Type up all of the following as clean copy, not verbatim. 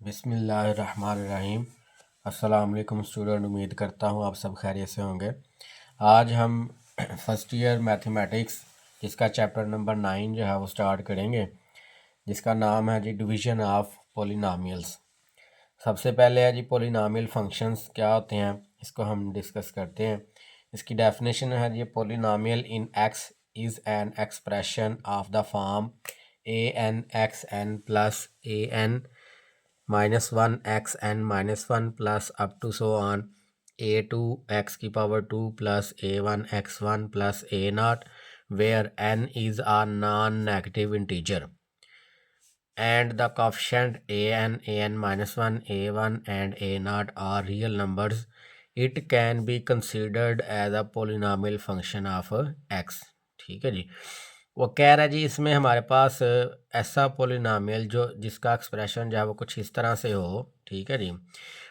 बिस्मिल्लाहिर्रहमानिर्रहीम। अस्सलाम वालेकुम स्टूडेंट, उम्मीद करता हूँ आप सब खैरियत से होंगे। आज हम फर्स्ट ईयर मैथमेटिक्स जिसका चैप्टर नंबर 9 जो है वो स्टार्ट करेंगे, जिसका नाम है जी डिवीज़न ऑफ पॉलिनॉमियल्स। सबसे पहले है जी पॉलिनॉमियल फंक्शंस क्या होते हैं, इसको हम डिस्कस करते हैं। इसकी डेफिनेशन है जी polynomial in x is an expression of the form a n x n plus a n -1 x n-1 plus up to so on a2 x⁴ plus a1 x1 plus a0, where n is a non-negative integer and the coefficient an-1 a1 and a0 are real numbers. It can be considered as a polynomial function of x। ठीक है जी। वो कह रहा है जी इसमें हमारे पास ऐसा polynomial जो जिसका एक्सप्रेशन जो है वो कुछ इस तरह से हो, ठीक है जी,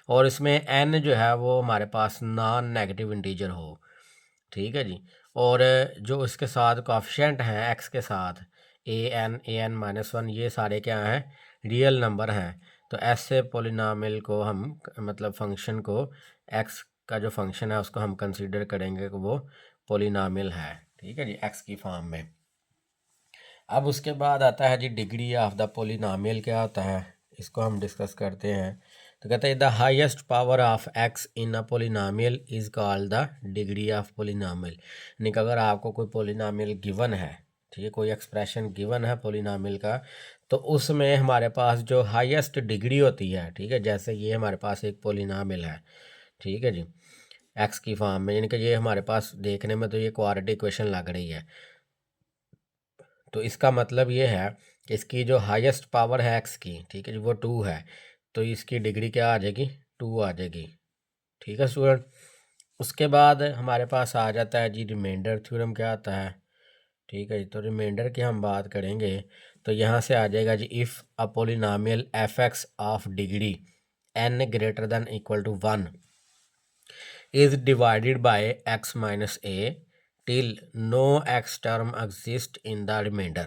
और इसमें n जो है वो हमारे पास नॉन नेगेटिव इंटीजर हो, ठीक है जी, और जो इसके साथ कोएफिशिएंट हैं x के साथ an-1 ये सारे क्या हैं, रियल नंबर हैं। तो ऐसे पोलिनोमियल को हम मतलब फंक्शन को x का जो फंक्शन है उसको हम कंसीडर करेंगे कि वो पोलिनोमियल है, ठीक है जी, x की फॉर्म में। अब उसके बाद आता है जी डिग्री ऑफ द पोलिनोमियल क्या होता है, इसको हम डिस्कस करते हैं। तो कहते हैं the highest power of x in a polynomial is called the degree of polynomial. यानी कि अगर आपको कोई पोलिनोमियल गिवन है, ठीक है, कोई एक्सप्रेशन गिवन है पोलिनोमियल का, तो उसमें हमारे पास जो हाईएस्ट डिग्री होती है, ठीक है, जैसे ये हमारे पास एक पोलिनोमियल है, ठीक है जी, एक्स की फॉर्म में, यानी कि ये हमारे पास देखने में तो ये क्वाड्रेटिक इक्वेशन लग रही है। तो इसका मतलब ये है कि इसकी जो हाईएस्ट पावर है एक्स की, ठीक है जी, वो 2 है, तो इसकी डिग्री क्या आ जाएगी, 2 आ जाएगी, ठीक है स्टूडेंट। उसके बाद हमारे पास आ जाता है जी रिमाइंडर थ्योरम क्या आता है, ठीक है जी। तो रिमाइंडर की हम बात करेंगे तो यहाँ से आ जाएगा जी if a polynomial f x of degree n greater than equal to 1 is divided by x minus a till no x term exists in the remainder,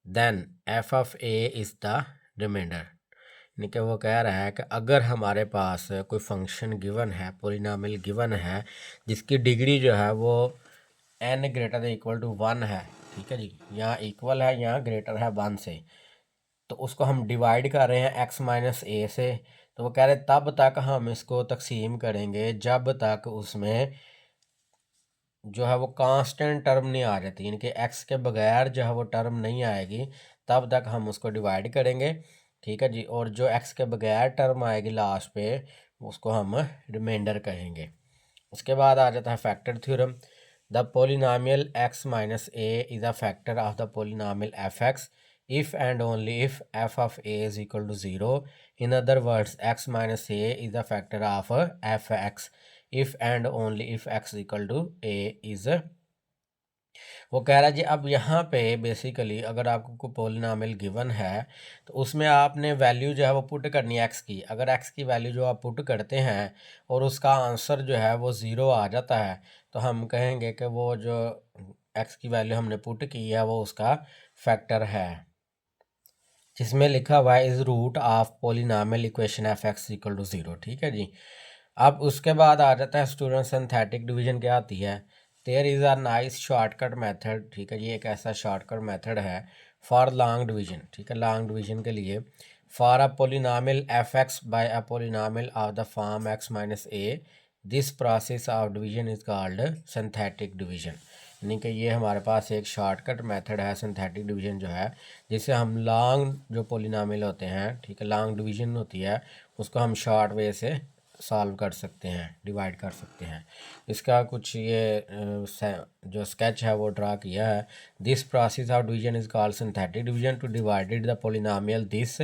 then f of a is the remainder। यानी कि वो कह रहा है कि अगर हमारे पास कोई फंक्शन गिवन है, पोलिनोमियल गिवन है, जिसकी डिग्री जो है वो n greater than equal to 1 है, ठीक है जी, यहाँ इक्वल है, यहाँ ग्रेटर है 1 से, तो उसको हम डिवाइड कर रहे हैं x माइनस ए से। तो वो कह रहे हैं तब तक हम इसको तकसीम करेंगे जब तक उसमें जो है वो कांस्टेंट टर्म नहीं आ जाती, यानी कि x के बगैर जो है वो टर्म नहीं आएगी, तब तक हम उसको डिवाइड करेंगे, ठीक है जी। और जो x के बगैर टर्म आएगी लास्ट पे उसको हम रिमाइंडर कहेंगे। उसके बाद आ जाता है factor theorem. The polynomial x minus A is a factor of the polynomial f x if and only if f of a is equal to 0। In other words, x minus a is a factor of fx if and only if x equal to a is। वो कह रहा है जी अब यहाँ पे basically अगर आपको कोई पोलिनोमियल गिवन है तो उसमें आपने वैल्यू जो है वो पुट करनी है एक्स की। अगर एक्स की वैल्यू जो आप पुट करते हैं और उसका आंसर जो है वो 0 आ जाता है, तो हम कहेंगे कि वो जो एक्स की वैल्यू हमने पुट की है वो उसका फैक्टर है, जिसमें लिखा हुआ है is root of polynomial equation f x equal to 0, ठीक है जी। अब उसके बाद आ जाता है स्टूडेंट सिंथेटिक डिवीजन क्या आती है। There is a nice shortcut method, ठीक है जी, एक ऐसा शॉर्टकट मेथड है फॉर लॉन्ग डिवीजन, ठीक है, लॉन्ग डिवीजन के लिए। For a polynomial f x by a polynomial of the form x minus a, this process of division is called synthetic division. यानी कि ये हमारे पास एक शॉर्टकट मेथड है सिंथेटिक डिवीजन जो है, जिससे हम लॉन्ग जो पोलिनोमियल होते हैं, ठीक है, लॉन्ग डिवीजन होती है, उसको हम शॉर्ट वे से सॉल्व कर सकते हैं, डिवाइड कर सकते हैं। इसका कुछ ये जो स्केच है वो ड्रा किया है। This process of division is called synthetic division two divided the polynomial this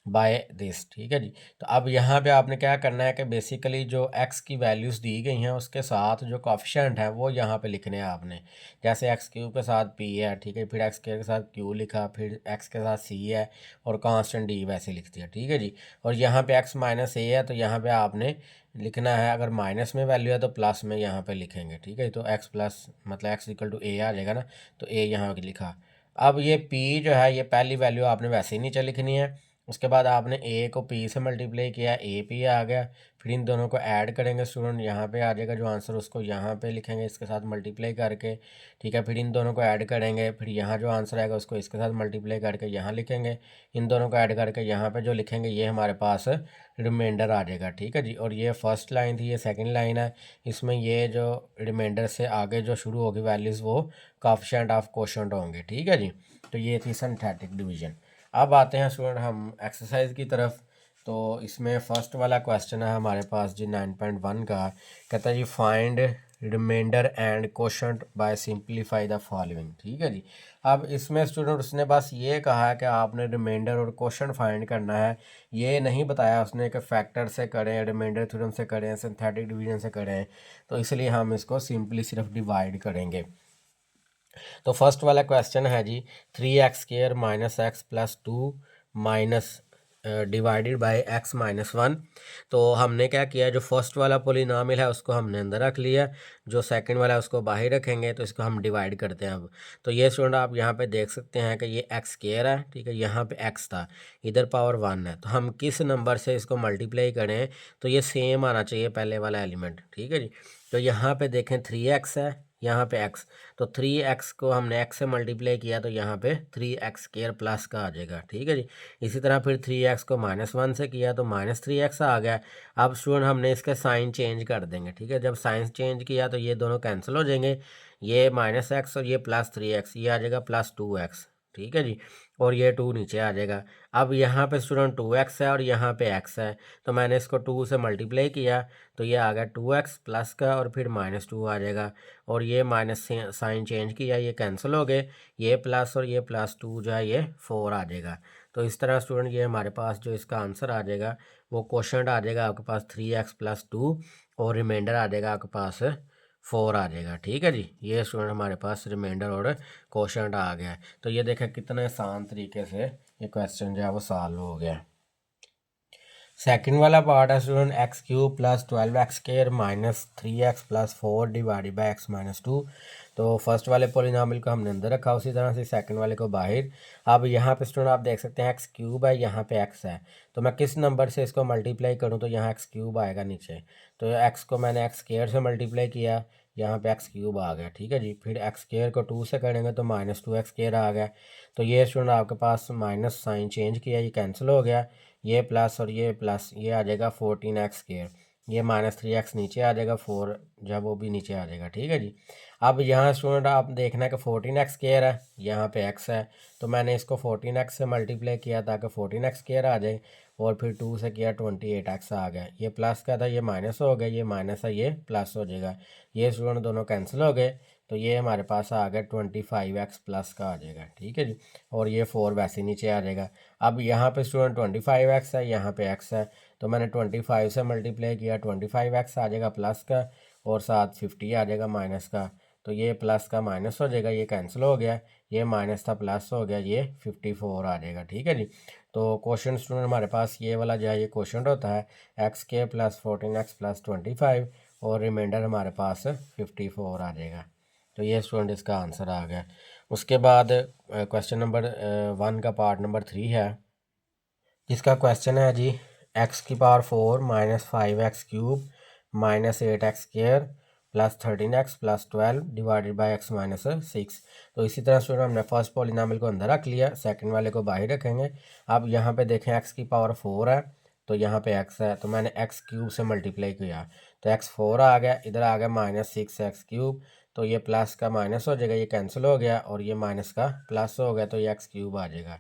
by this, ठीक है जी। तो अब यहाँ पे आपने क्या करना है कि बेसिकली जो x की वैल्यूज़ दी गई हैं उसके साथ जो कोफिशिएंट है वो यहाँ पे लिखने हैं आपने। जैसे एक्स क्यूब के साथ p है, ठीक है, फिर एक्स के साथ q लिखा, फिर x के साथ c है और कांस्टेंट d वैसे लिख दिया, ठीक है जी। और यहाँ पे x माइनस ए है तो यहाँ पे आपने लिखना है, अगर माइनस में वैल्यू है तो प्लस में यहाँ पे लिखेंगे, ठीक है। तो x प्लस मतलब x इक्वल टू a आ जाएगा ना, तो a यहाँ लिखा। अब ये p जो है ये पहली वैल्यू आपने वैसे ही नीचे लिखनी है, उसके बाद आपने ए को पी से मल्टीप्लाई किया, ए पी आ गया। फिर इन दोनों को ऐड करेंगे स्टूडेंट, यहाँ पे आ जाएगा जो आंसर उसको यहाँ पे लिखेंगे इसके साथ मल्टीप्लाई करके, ठीक है। फिर इन दोनों को ऐड करेंगे, फिर यहाँ जो आंसर आएगा उसको इसके साथ मल्टीप्लाई करके यहाँ लिखेंगे, इन दोनों को ऐड करके यहाँ पे जो लिखेंगे ये हमारे पास रिमाइंडर आ जाएगा, ठीक है जी। और ये फर्स्ट लाइन थी, ये सेकेंड लाइन है। इसमें ये जो रिमाइंडर से आगे जो शुरू होगी वैल्यूज़ वो कोएफिशिएंट ऑफ क्वोशंट होंगे, ठीक है जी। तो ये थी सिंथेटिक डिवीजन। अब आते हैं स्टूडेंट हम एक्सरसाइज की तरफ। तो इसमें फर्स्ट वाला क्वेश्चन है हमारे पास जी 9.1 का, कहता है जी find remainder and quotient by simplify the following, ठीक है जी। अब इसमें स्टूडेंट उसने बस ये कहा है कि आपने रिमाइंडर और क्वोशंट फाइंड करना है, ये नहीं बताया उसने कि फैक्टर से करें, रिमाइंडर थ्योरम से करें, सिंथेटिक डिवीजन से करें। तो इसलिए हम इसको सिंपली सिर्फ डिवाइड करेंगे। तो फर्स्ट वाला क्वेश्चन है जी 3x² minus x plus 2 minus divided by x minus 1। तो हमने क्या किया, जो फर्स्ट वाला पोलिनोमियल है उसको हमने अंदर रख लिया, जो सेकंड वाला है उसको बाहर रखेंगे। तो इसको हम डिवाइड करते हैं अब। तो ये स्टूडेंट आप यहाँ पे देख सकते हैं कि ये x² है, ठीक है। यहाँ पे x था, इधर पावर 1 है। तो हम किस नंबर से इसको मल्टीप्लाई करें तो ये सेम आना चाहिए पहले वाला एलिमेंट, ठीक है जी। तो यहाँ पे देखें 3x है, यहाँ पे x, तो 3x को हमने x से मल्टीप्लाई किया तो यहाँ पे 3x² प्लस का आ जाएगा, ठीक है जी। इसी तरह फिर 3x को -1 से किया तो -3x आ गया। अब स्टूडेंट हमने इसका साइन चेंज कर देंगे, ठीक है। जब साइन चेंज किया तो ये दोनों कैंसिल हो जाएंगे, ये -x और ये +3x, ये आ जाएगा +2x, ठीक है जी। और ये 2 नीचे आ जाएगा। अब यहाँ पे स्टूडेंट 2x है और यहाँ पे x है, तो मैंने इसको 2 से मल्टीप्लाई किया तो ये आ गया 2x प्लस का और फिर -2 आ जाएगा। और ये माइनस साइन चेंज किया, ये कैंसिल हो गए, ये प्लस और ये +2 जो है ये 4 आ जाएगा। तो इस तरह स्टूडेंट ये हमारे पास जो इसका आंसर आ जाएगा वो क्वोशंट आ जाएगा आपके पास 3x + 2 और रिमाइंडर आ जाएगा आपके पास 4 आ जाएगा, ठीक है जी। ये स्टूडेंट हमारे पास रिमाइंडर और क्वोशंट आ गया है। तो ये देखें कितने आसान तरीके से ये क्वेश्चन जो है वो सॉल्व हो गया। सेकंड वाला पार्ट है student x³ + 12x² minus 3x + 4 divided by x - 2। तो फर्स्ट वाले पोलिनोमियल को हमने अंदर रखा, उसी तरह से सेकंड वाले को बाहर। अब यहाँ पे स्टूडेंट आप देख सकते हैं x³ है, यहाँ पे x है। तो मैं किस नंबर से इसको मल्टीप्लाई करूँ तो यहाँ x³ आएगा नीचे। तो x को मैंने x² से मल्टीप्लाई किया, यहाँ पे x³ आ गया, ठीक है जी। फिर x² को 2 से करेंगे तो -2x² आ गया। तो ये स्टूडेंट आपके पास माइनस साइन चेंज किया, ये कैंसिल हो गया, ये प्लस और ये प्लस, ये आ जाएगा 14x², ये -3x नीचे आ जाएगा, 4 जब वो भी नीचे आ जाएगा, ठीक है जी। अब यहाँ स्टूडेंट आप देखना है कि 14x² है, यहाँ पे x है, तो मैंने इसको 14x से मल्टीप्लाई किया ताकि 14x² आ जाए, और फिर 2 से किया 28x आ गया। ये प्लस का था, ये माइनस हो गया, ये माइनस है, ये प्लस हो जाएगा। ये स्टूडेंट दोनों कैंसिल हो गए, तो ये हमारे पास आ गया 25x प्लस का आ जाएगा, ठीक है जी। और ये 4 वैसे नीचे आ जाएगा। अब यहाँ पे स्टूडेंट 25x है, यहाँ पे x है, तो मैंने 25 से मल्टीप्लाई किया, 25x आ जाएगा प्लस का, और साथ 50 आ जाएगा माइनस का। तो ये प्लस का माइनस हो जाएगा, ये कैंसिल हो गया, ये माइनस था प्लस हो गया, ये 54 आ जाएगा, ठीक है जी। तो क्वेश्चन स्टूडेंट हमारे पास ये वाला जो है ये क्वेश्चन होता है x² + 14x + 25, और रिमाइंडर हमारे पास 54 आ जाएगा। तो ये स्टूडेंट इसका आंसर आ गया। उसके बाद क्वेश्चन नंबर 1 का पार्ट नंबर 3 है, जिसका क्वेश्चन है जी x⁴ - 5x³ - 8x² + 13x + 12 divided by x - 6। तो इसी तरह स्टूडेंट हमने फर्स्ट पॉलिनोमियल को अंदर रख लिया, सेकंड वाले को बाहर रखेंगे। अब यहाँ पे देखें x⁴ है, तो यहाँ पे x है, तो मैंने x³ से मल्टीप्लाई किया, तो x4 आ गया, इधर आ गया -6x³, तो ये प्लस का माइनस हो जाएगा, ये कैंसिल हो गया, और ये माइनस का प्लस हो गया, तो ये x³ आ जाएगा।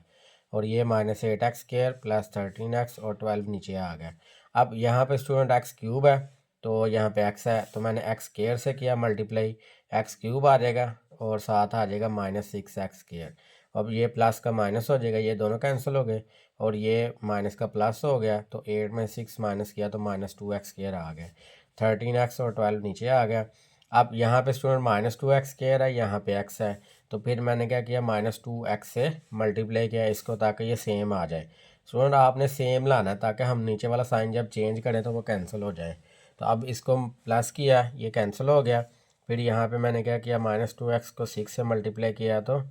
और ये -8x² + 13x और 12 नीचे आ गया। अब यहाँ पे स्टूडेंट x³ है, तो यहाँ पे x है, तो मैंने x² से किया मल्टीप्लाई, x³ आ जाएगा, और साथ आ जाएगा -6x²। अब ये प्लस का माइनस हो जाएगा, ये दोनों कैंसिल हो गए, और ये माइनस का प्लस हो गया, तो 8 में 6 माइनस किया तो -2x² आ गया, 13x और 12 नीचे आ गया। अब यहाँ पे स्टूडेंट -2x² है, यहाँ पे x है, तो फिर मैंने क्या किया -2x से मल्टीप्लाई किया इसको, ताकि ये सेम आ जाए। स्टूडेंट आपने सेम लाना है ताकि हम नीचे वाला साइन जब चेंज करें तो वो कैंसिल हो जाए। तो अब इसको प्लस किया, ये कैंसिल हो गया। फिर यहाँ पे मैंने क्या किया -2x को 6 से मल्टीप्लाई किया तो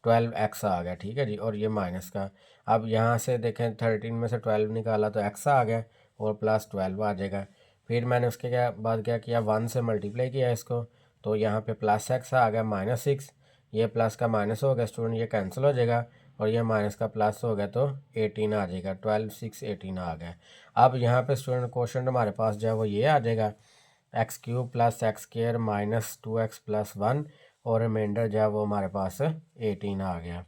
12x आ गया, ठीक है जी, और ये माइनस का। अब यहाँ से देखें 13 में से 12 निकाला तो x आ गया और प्लस 12 आ जाएगा। फिर मैंने उसके बाद क्या किया, 1 से मल्टीप्लाई किया इसको, तो यहाँ पे प्लस x आ गया -6। ये प्लस का माइनस हो गया स्टूडेंट, ये कैंसिल हो जाएगा, और ये माइनस का प्लस हो गया तो 18 आ जाएगा। 12 6 18 आ गया। अब यहाँ पे स्टूडेंट क्वेश्चन हमारे पास जो है वो ये आ जाएगा, x³ plus x² minus 2x plus 1, और रिमाइंडर जो है वो हमारे पास 18 आ गया।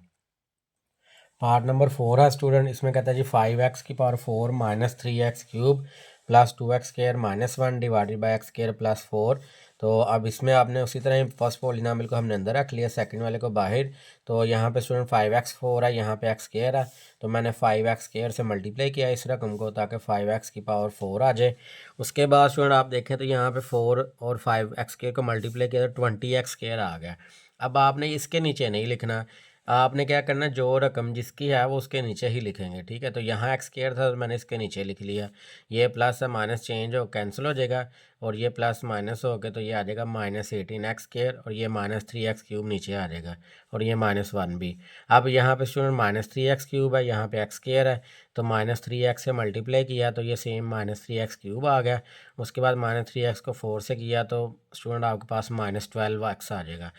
पार्ट नंबर 4 है स्टूडेंट, इसमें कहता है जी 5x⁴ minus 3x³ plus 2x² minus 1 divided by x² plus 4। तो अब इसमें आपने उसी तरह फर्स्ट पॉलिनॉमियल को हमने अंदर रख लिया, सेकंड वाले को बाहर। तो यहाँ पे स्टूडेंट 5x4 है, यहाँ पे x² है, तो मैंने 5x² से मल्टीप्लाई किया इस रकम को ताकि 5x⁴ आ जाए। उसके बाद स्टूडेंट आप देखें तो यहाँ पे 4 और 5x² को मल्टीप्लाई किया तो 20x² आ गया। अब आपने इसके नीचे नहीं लिखना, आपने क्या करना, जो रकम जिसकी है वो उसके नीचे ही लिखेंगे, ठीक है। तो यहाँ x² था तो मैंने इसके नीचे लिख लिया। ये प्लस है माइनस चेंज हो कैंसिल हो जाएगा, और ये प्लस माइनस हो के तो ये आ जाएगा -18x², और ये -3x³ नीचे आ जाएगा, और ये -1 भी। अब यहाँ पे स्टूडेंट -3x³ है, यहाँ पे x² है, तो -3x से मल्टीप्लाई किया तो ये सेम -3x³ आ गया। उसके बाद -3x को 4 से किया तो स्टूडेंट आपके पास -12x आ जाएगा।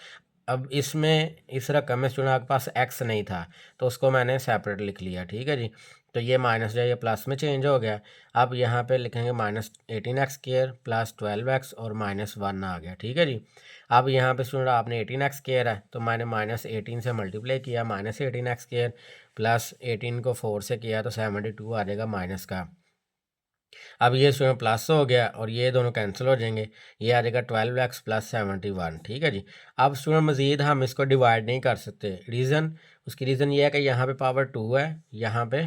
अब इसमें इस रकम में स्टूडेंट आपके पास x नहीं था तो उसको मैंने सेपरेट लिख लिया, ठीक है जी। तो ये माइनस जो है ये प्लस में चेंज हो गया। अब यहाँ पे लिखेंगे -18x² प्लस 12x और -1 आ गया, ठीक है जी। अब यहाँ पे स्टूडेंट आपने 18x² है तो मैंने -18 से मल्टीप्लाई किया, -18x² प्लस 18 को 4 से किया तो 72 आ जाएगा माइनस का। अब ये स्टूडेंट प्लस हो गया और ये दोनों कैंसिल हो जाएंगे, ये आ जाएगा 12x प्लस 71, ठीक है जी। अब स्टूडेंट मज़ीद हम इसको डिवाइड नहीं कर सकते, रीज़न उसकी रीज़न ये है कि यहाँ पे पावर 2 है, यहाँ पे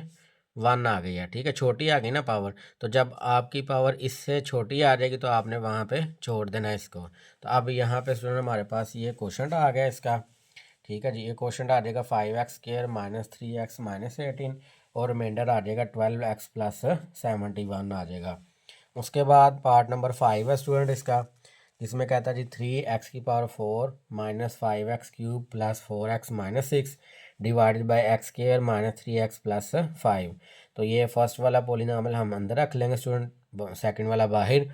1 आ गई है, ठीक है, छोटी आ गई ना पावर। तो जब आपकी पावर इससे छोटी आ जाएगी तो आपने वहाँ पे छोड़ देना है इसको। तो अब यहाँ पे स्टूडेंट हमारे पास ये क्वेश्चन आ गया इसका, ठीक है जी। ये क्वेश्चन आ जाएगा 5x² माइनस 3x माइनस 18, और रिमाइंडर आ जाएगा 12x प्लस 71 आ जाएगा। उसके बाद पार्ट नंबर 5 है स्टूडेंट इसका, जिसमें कहता है जी 3x⁴ minus 5x³ plus 4x minus 6 divided by x² minus 3x plus 5। तो ये फर्स्ट वाला पोलिनॉमियल हम अंदर रख लेंगे स्टूडेंट, सेकंड वाला बाहर।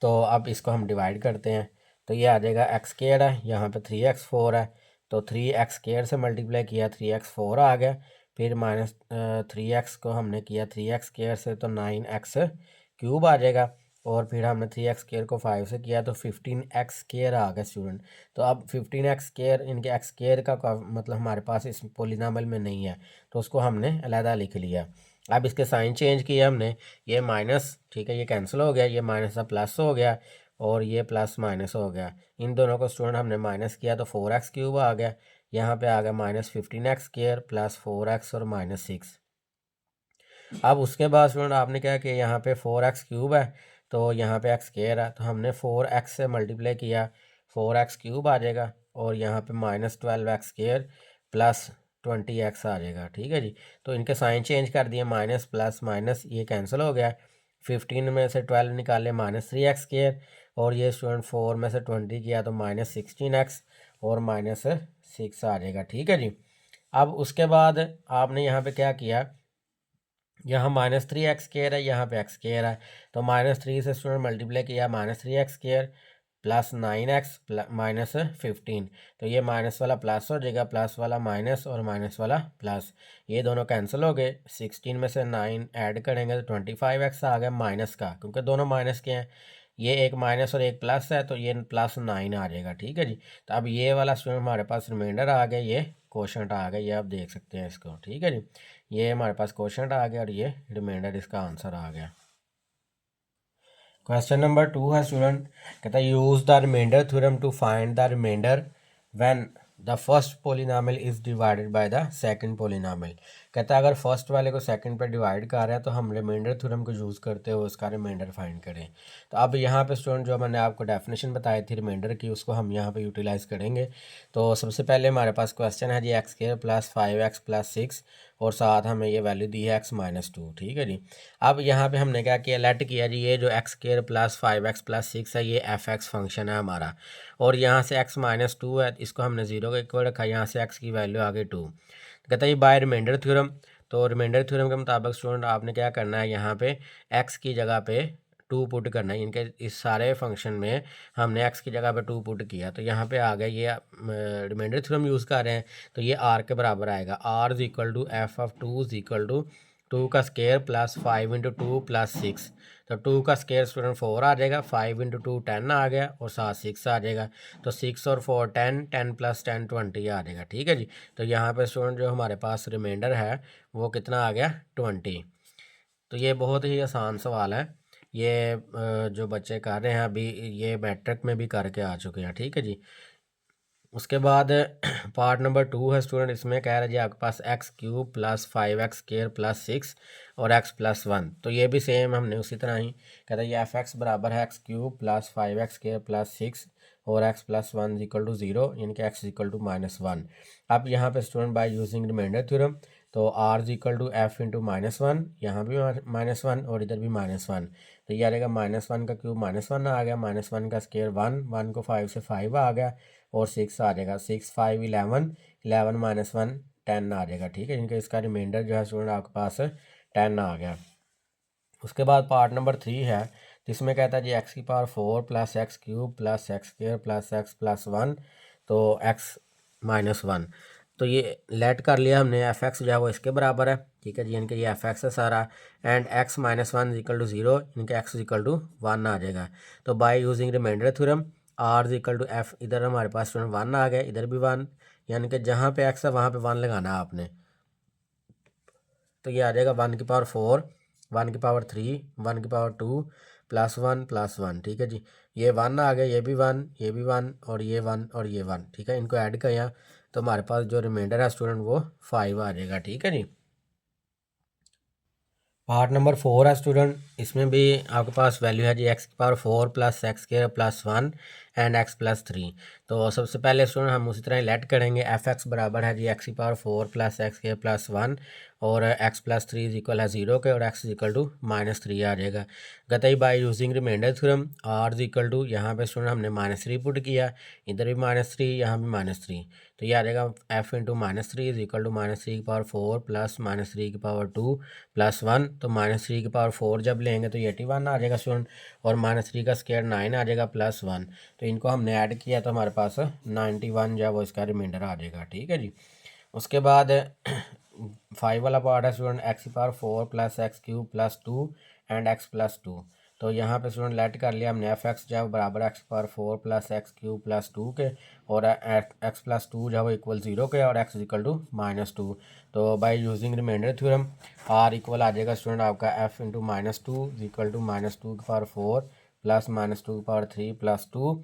तो अब इसको हम डिवाइड करते हैं, तो ये आ जाएगा x² है, यहाँ पे 3x4 है, तो 3x² से मल्टीप्लाई किया 3x4 आ गया, फिर -3x को हमने किया 3x² से तो 9x³ आ जाएगा, और फिर हमने 3x² को 5 से किया तो 15x² आ गया स्टूडेंट। तो अब 15x², इनके x² का मतलब हमारे पास इस पोलिनॉमियल में नहीं है, तो उसको हमने अलहदा लिख लिया। अब इसके साइन चेंज किया हमने, ये माइनस, ठीक है, ये कैंसिल हो गया, ये माइनस का प्लस हो गया, और ये प्लस माइनस हो गया। इन दोनों को स्टूडेंट हमने माइनस किया तो 4x³ आ गया, यहाँ पे आ गया -15x² प्लस 4x और -6। अब उसके बाद स्टूडेंट आपने क्या किया, यहाँ पे 4x³ है तो यहाँ पे x² है, तो हमने 4x से मल्टीप्लाई किया, 4x³ आ जाएगा, और यहाँ पे -12x² प्लस 20x आ जाएगा, ठीक है जी। तो इनके साइन चेंज कर दिए, माइनस प्लस माइनस ये कैंसिल हो गया, 15 में से 12 निकाले -3x², और ये स्टूडेंट 4 में से 20 किया तो -16x और -6 आ जाएगा, ठीक है जी। अब उसके बाद आपने यहाँ पे क्या किया, यहाँ -3x² है, यहाँ पे x² है, तो -3 से स्टूडेंट मल्टीप्लाई किया, -3x² प्लस 9x माइनस 15, तो ये माइनस वाला प्लस हो जाएगा, प्लस वाला माइनस और माइनस वाला प्लस, ये दोनों कैंसिल हो गए। 16 में से 9 ऐड करेंगे तो 25x आ गया माइनस का, क्योंकि दोनों माइनस के हैं, ये एक माइनस और एक प्लस है, तो ये +9 आ जाएगा, ठीक है जी। तो अब ये वाला स्टूडेंट हमारे पास रिमाइंडर आ गया, ये क्वेश्चन आ गया, ये आप देख सकते हैं इसको, ठीक है जी। ये हमारे पास क्वेश्चन आ गया और ये रिमाइंडर इसका आंसर आ गया। क्वेश्चन नंबर 2 है स्टूडेंट, कहता है use the remainder theorem to find the remainder when the first polynomial is divided by the second polynomial. कहता है अगर फर्स्ट वाले को सेकंड पे डिवाइड कर रहे हैं तो हम रिमाइंडर थ्योरम को यूज़ करते हुए उसका रिमाइंडर फाइंड करें। तो अब यहाँ पे स्टूडेंट जो मैंने आपको डेफिनेशन बताई थी रिमाइंडर की, उसको हम यहाँ पे यूटिलाइज़ करेंगे। तो सबसे पहले हमारे पास क्वेश्चन है जी x square plus 5x plus 6 और साथ हमें ये वैल्यू दी है एक्स माइनस 2। ठीक है जी। अब यहाँ पे हमने क्या किया, लेट किया जी ये जो x square plus 5x plus 6 है ये एफ एक्स फंक्शन है हमारा, और यहाँ से एक्स माइनस 2 है इसको हमने 0 के इक्वल रखा, यहाँ से एक्स की वैल्यू आ गई 2। कहता है ये बाय रिमाइंडर थ्योरम। तो रिमाइंडर थ्योरम के मुताबिक स्टूडेंट आपने क्या करना है, यहाँ पे एक्स की जगह पे 2 पुट करना है। इनके इस सारे फंक्शन में हमने एक्स की जगह पे 2 पुट किया तो यहाँ पे आ गया ये रिमाइंडर थ्योरम यूज़ कर रहे हैं तो ये आर के बराबर आएगा। R is equal to f of 2 is equal to 2 का स्केयर प्लस 5 इंटू 2 प्लस 6। तो 2 का स्केयर स्टूडेंट 4 आ जाएगा, 5 इंटू 2 10 आ गया और साथ 6 आ जाएगा। तो 6 और 4 10, 10 प्लस 10 20 आ जाएगा। ठीक है जी। तो यहाँ पे स्टूडेंट जो हमारे पास रिमाइंडर है वो कितना आ गया 20। तो ये बहुत ही आसान सवाल है, ये जो बच्चे कर रहे हैं अभी ये मैट्रिक में भी करके आ चुके हैं। ठीक है जी। उसके बाद पार्ट नंबर 2 है स्टूडेंट, इसमें कह रहा है जी आपके पास x cube plus 5x square plus 6 और x प्लस 1। तो ये भी सेम हमने उसी तरह ही कहता है ये एफ एक्स बराबर है x cube plus 5x square plus 6 और x प्लस 1 इक्वल टू 0, यानी कि x इक्वल टू -1। अब यहाँ पे student by using remainder theorem तो r is equal to f into -1, यहाँ भी -1 और इधर भी -1। तो ये आ जाएगा -1 का क्यूब -1 आ गया, -1 का स्क्वायर 1, 1 को 5 से 5 आ गया और 6 आ जाएगा, 6 5 11, 11 माइनस 1 10 आ जाएगा। ठीक है, इनका इसका रिमाइंडर जो है स्टूडेंट आपके पास 10 आ गया। उसके बाद पार्ट नंबर 3 है जिसमें कहता है जी एक्स की power 4 plus x cube plus x square plus x plus 1 तो एक्स माइनस 1। तो ये लेट कर लिया हमने, एफ एक्स जो है वो इसके बराबर है। ठीक है जी, इनके ये एफ एक्स है सारा, and x minus 1 equal to 0, इनके एक्स इक्वल टू 1 आ जाएगा। तो by using remainder theorem are equal to f, इधर हमारे पास स्टूडेंट 1 आ गया, इधर भी 1, यानी कि जहाँ पे एक्स है वहाँ पे 1 लगाना है आपने। तो ये आ जाएगा 1 की पावर 4, 1 की पावर 3, 1 की पावर 2 प्लस 1 प्लस 1। ठीक है जी, ये 1 आ गया, ये भी 1, ये भी 1 और ये 1 और ये 1। ठीक है, इनको ऐड किया तो हमारे पास जो रिमाइंडर है स्टूडेंट वो 5 आ जाएगा। ठीक है जी। पार्ट नंबर 4 है स्टूडेंट, इसमें भी आपके पास वैल्यू है जी एक्स की power 4 plus x square plus 1 and x plus 3। तो सबसे पहले स्टूडेंट हम उसी तरह लेट करेंगे, एफ एक्स बराबर है जी एक्स की power 4 plus x square plus 1 और एक्स प्लस 3 इज इक्वल है 0 के और एक्स इज इक्वल टू -3 आ जाएगा। गताई by using remainder theorem R is equal to, यहाँ पे स्टूडेंट हमने -3 पुट किया, इधर भी -3, यहाँ भी -3। तो ये आ जाएगा f into -3 is equal to -3 की पावर 4 प्लस -3 की पावर 2 प्लस 1। तो -3 की पावर 4 जब लेंगे तो ये 81 आ जाएगा स्टूडेंट, और -3 का स्क्वायर 9 आ जाएगा प्लस 1। तो इनको हमने ऐड किया तो हमारे पास 91 जो है वो इसका रिमाइंडर आ जाएगा। ठीक है जी। उसके बाद 5 वाला पार्ट है स्टूडेंट, एक्स की power 4 plus x cube plus 2 and x plus 2। तो यहाँ पे स्टूडेंट लेट कर लिया हमने, एफ एक्स जो है बराबर x power 4 plus x cube plus 2 के और एक्स प्लस 2 जो है वो इक्वल 0 के और एक्स इक्वल टू -2। तो by using remainder theorem are equal आ जाएगा स्टूडेंट आपका एफ इंटू -2 इक्वल टू -2 की पावर 4 प्लस -2 की पावर 3 प्लस 2।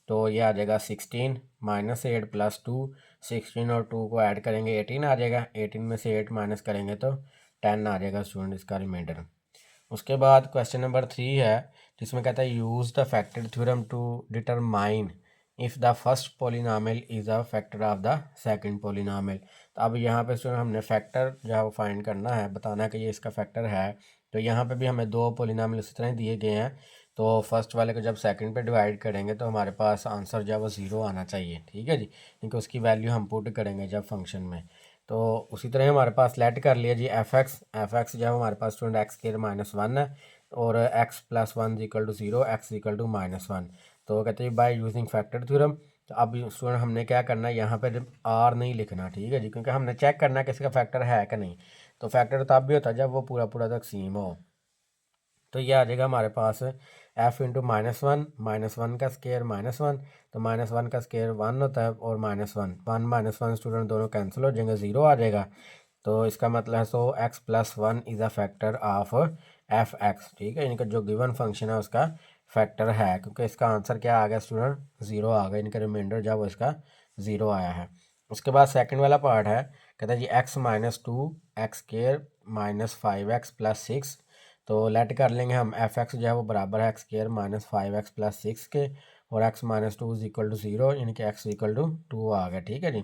तो ये आ जाएगा 16 -8 प्लस 2, 16 और 2 को ऐड करेंगे 18 आ जाएगा, 18 में से 8 माइनस करेंगे तो 10 आ जाएगा स्टूडेंट इसका रिमाइंडर। उसके बाद क्वेश्चन नंबर 3 है जिसमें कहता है use the factor theorem to determine if the first polynomial is a factor of the second polynomial. तो अब यहाँ पे स्टूडेंट हमने फैक्टर जो है वो फाइंड करना है, बताना है कि ये इसका फैक्टर है। तो यहाँ पे भी हमें 2 पोलिनोमियल इसी तरह दिए गए हैं। तो फर्स्ट वाले को जब सेकंड पे डिवाइड करेंगे तो हमारे पास आंसर जो है वो 0 आना चाहिए। ठीक है जी, क्योंकि उसकी वैल्यू हम पुट करेंगे जब फंक्शन में। तो उसी तरह हमारे पास लेट कर लिया जी एफ एक्स जो है हमारे पास स्टूडेंट एक्स स्क्वायर -1 है और x plus 1 equal to 0, x equal to -1। तो कहते हैं बाय यूजिंग फैक्टर थ्योरम। तो अब स्टूडेंट हमने क्या करना है, यहाँ पे आर नहीं लिखना। ठीक है जी, क्योंकि हमने चेक करना है कि इसका फैक्टर है कि नहीं। तो फैक्टर तब भी होता है जब वो पूरा पूरा तकसीम हो। तो ये आ जाएगा हमारे पास एफ इंटू -1, -1 का स्केयर -1, तो -1 का स्केयर 1 होता है और -1, 1 -1 स्टूडेंट दोनों कैंसिल हो जाएंगे, 0 आ जाएगा। तो इसका मतलब है so x plus 1 is a factor of f x. ठीक है, इनका जो गिवन फंक्शन है उसका फैक्टर है, क्योंकि इसका आंसर क्या आ गया स्टूडेंट 0 आ गया, इनका रिमाइंडर जब वो इसका 0 आया है। उसके बाद सेकंड वाला पार्ट है, कहता है जी x minus to x square minus 5x plus 6। तो लेट कर लेंगे हम एफ एक्स जो है वो बराबर है x square minus 5x plus 6 के, और x minus two is equal to 0, यानी कि x इक्वल टू 2 आ गया। ठीक है जी।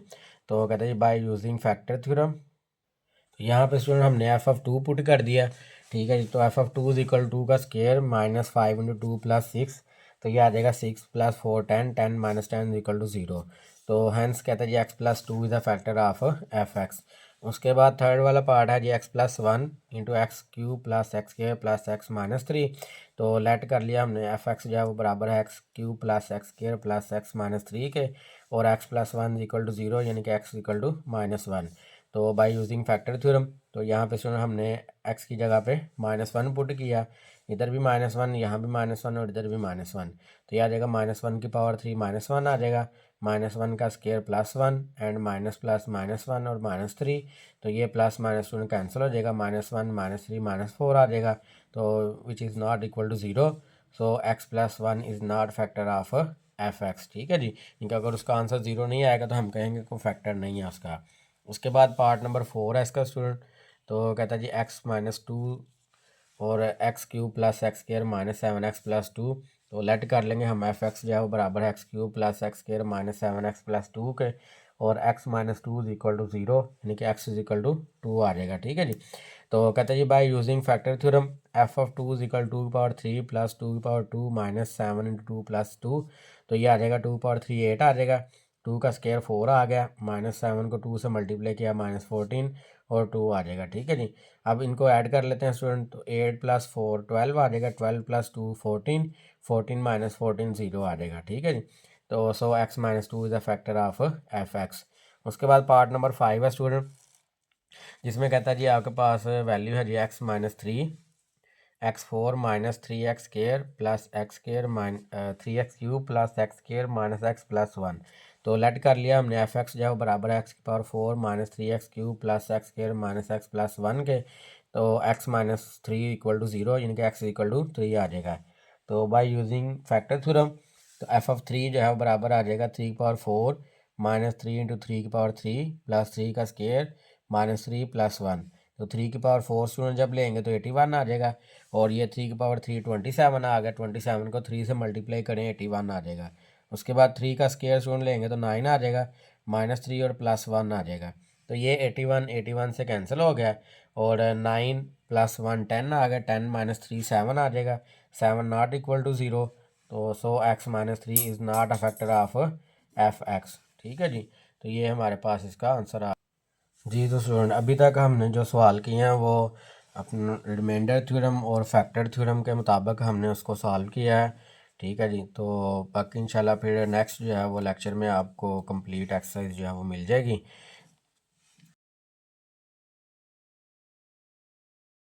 तो कहते हैं जी बाय यूजिंग फैक्टर थ्योरम, तो यहाँ पे स्टूडेंट हमने एफ ऑफ टू पुट कर दिया। ठीक है जी। तो f of two is equal to का square minus 5 into two plus 6, तो ये आ जाएगा 6 plus 4 10, 10 minus 10 is equal to 0। तो हैंस कहते हैं जी x plus two is a factor of f x. उसके बाद थर्ड वाला पार्ट है जी x plus one into x cube plus x के प्लस एक्स माइनस 3। तो लेट कर लिया हमने एफ एक्स जो है वो बराबर है एक्स क्यू प्लस एक्स के प्लस एक्स माइनस 3 के, और x plus one equal to 0, यानी कि एक्स इक्वल टू -1। तो बाय यूजिंग फैक्टर थ्योरम, तो यहाँ पे सुनो हमने x की जगह पे -1 पुट किया, इधर भी -1, यहाँ भी -1 और इधर भी -1। तो यह आ जाएगा -1 की पावर 3 -1 आ जाएगा, -1 का स्केयर +1 एंड माइनस प्लस -1 और -3। तो ये प्लस माइनस टू कैंसिल हो जाएगा, -1 -3 -4 आ जाएगा, तो which is not equal to 0। So x plus 1 is not factor of f x. ठीक है जी। क्योंकि अगर उसका आंसर 0 नहीं आएगा तो हम कहेंगे कोई फैक्टर नहीं है उसका। उसके बाद पार्ट नंबर 4 है इसका स्टूडेंट। तो कहता है जी x माइनस टू और x cube plus x square minus 7x plus 2। तो लेट कर लेंगे हम एफ एक्स जो है वो बराबर है x cube plus x square minus 7x plus 2 के, और x minus two is equal to 0, यानी कि x इज इक्वल टू 2 आ जाएगा। ठीक है जी। तो कहते हैं जी by using factor theorem, f of two is equal to power 3 plus 2 minus 7 into 2 plus 2। तो ये आ जाएगा 2 पावर 3 8 आ जाएगा, 2 का स्केयर 4 आ गया, -7 को 2 से मल्टीप्लाई किया -14 और 2 आ जाएगा। ठीक है जी। अब इनको ऐड कर लेते हैं स्टूडेंट, तो 8 प्लस 4 12 आ जाएगा, 12 प्लस 2 14, 14 माइनस 14 0 आ जाएगा। ठीक है जी। तो so x minus two is a factor of f x. उसके बाद पार्ट नंबर 5 है स्टूडेंट, जिसमें कहता है जी आपके पास वैल्यू है जी x minus 3 x4 minus 3x square plus x square 3x cube plus x square minus x plus 1। तो लेट कर लिया हमने एफ एक्स जो है वो बराबर है एक्स की power 4 minus 3x cube plus x square minus x plus 1 के। तो x माइनस 3 इक्वल टू 0, यानी कि x इक्वल टू 3 आ जाएगा। तो बाय यूजिंग फैक्टर थ्योरम, तो एफ ऑफ 3 जो है वो बराबर आ जाएगा 3 की पावर 4 माइनस 3 इंटू 3 की पावर 3 प्लस 3 का स्केयर -3 प्लस 1। तो 3 की पावर 4 स्टूडेंट जब लेंगे तो 81 आ जाएगा, और ये 3 की पावर 3 27 आ गया, 27 को 3 से मल्टीप्लाई करें 81 आ जाएगा। उसके बाद 3 का स्केयर स्टूडेंट लेंगे तो 9 आ जाएगा, -3 और +1 आ जाएगा। तो ये 81 से कैंसिल हो गया, और 9 प्लस 1 10 आ गया, 10 माइनस 3 7 आ जाएगा, 7 नॉट इक्वल टू 0। तो so x minus 3 is not a factor of f x. ठीक है जी। तो ये हमारे पास इसका आंसर आ जी। तो स्टूडेंट अभी तक हमने जो सवाल किए हैं वो अपना रिमाइंडर थ्योरम और फैक्टर थ्योरम के मुताबिक हमने उसको सॉल्व किया है। ठीक है जी। तो बाकी इंशाल्लाह फिर नेक्स्ट जो है वो लेक्चर में आपको कंप्लीट एक्सरसाइज जो है वो मिल जाएगी।